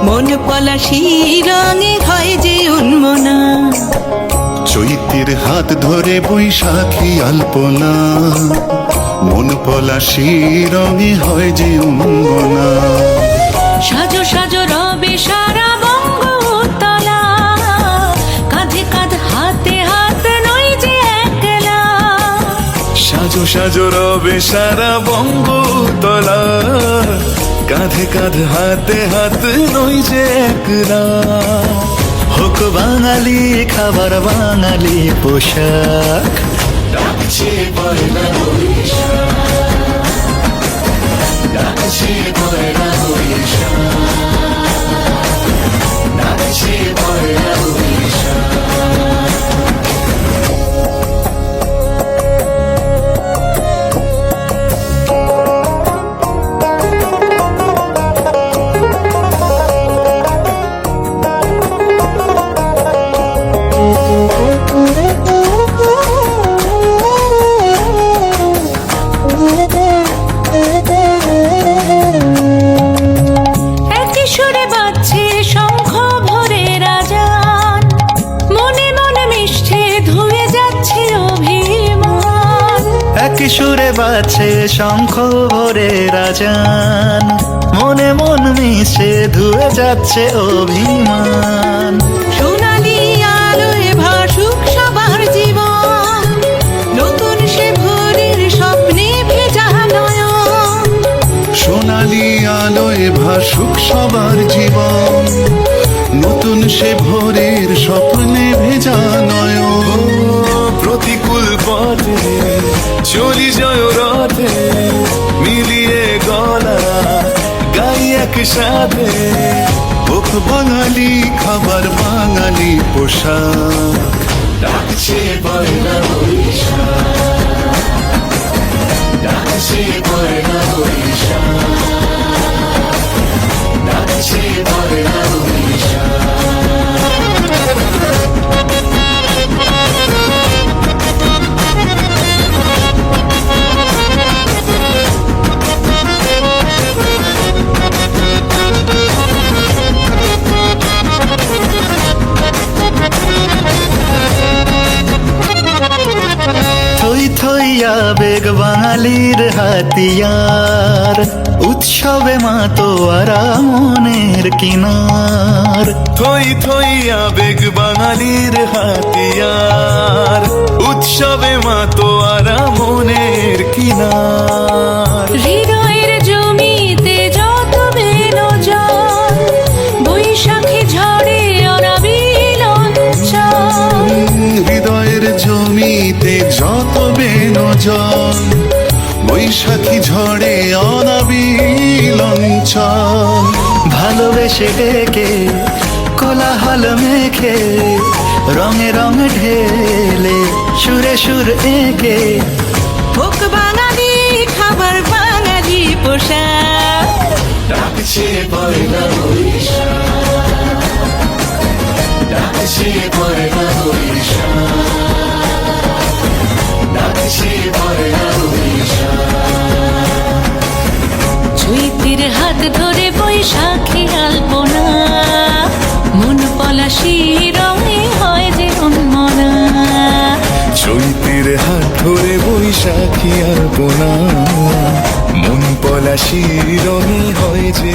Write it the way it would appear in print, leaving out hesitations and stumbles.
মন পলাশি রঙে হয় যে উন্মনা। চৈতের হাত ধরে বৈশাখী আলপনা, মন পলাশি রঙে হয় যে উন্মনা। সাজো সাজো রবে সারা বঙ্গতলা, কাঁধে কাঁধ হাতে হাত নই যে একলা। সাজো সাজো রবে সারা বঙ্গতলা, কাঁধে কাঁধ হাতে হাত নই যে একলা। হোক বাঙালি খাবার বাঙালি পোশাক, ডাকছে পয়লা বৈশাখ, ডাকছে পয়লা বৈশাখ, ডাকছে পয়লা বৈশাখ। সুরে বাজছে শঙ্খ ভরে রাজান, মনে মন মিশে ধুয়ে যাচ্ছে অভিমান। সোনালি আলোয় ভাসুক সবার জীবন, নতুন সে ভোরের স্বপ্নে ভেজা নয়ন। সোনালি আলোয় ভাসুক সবার জীবন, নতুন সে ভোরের স্বপ্নে ভেজা নয়ন। প্রতিকূল পথে চলি জয় রথে, মিলিয়ে গলা গাই একসাথে। হোক বাঙালি খাবার বাঙালি পোশাক, ডাকছে পয়লা বৈশাখ, ডাকছে পয়লা বৈশাখ, ডাকছে পয়লা বৈশাখ। আবেগ বাঙালির হাতিয়ার, উৎসবে মাতোয়ারা মনের কিনার। থই থই আবেগ বাঙালির হাতিয়ার, উৎসবে মাতোয়ারা মনের কিনার। হৃদয়ের জমিতে যত বেলো জল, বৈশাখী ঝড়ে অনাবিল অঞ্চল। হৃদয়ের জমিতে যত বেনো জল, বৈশাখী ঝড়ে অনাবিল অঞ্চল। ভালোবেসে ডেকে কোলাহল মেখে, রঙে রঙ ঢেলে সুরে সুর এঁকে। হোক বাঙালি খাবার বাঙালি পোশাক, ডাকছে পয়লা বৈশাখ, ডাকছে পয়লা বৈশাখ, ডাকছে পয়লা বৈশাখ। চৈতের হাত ধরে বৈশাখী আলপনা, মন পলাশি রঙে হয় যে উন্মনা। চৈতের হাত ধরে বৈশাখী আলপনা, মন পলাশি রঙে হয় যে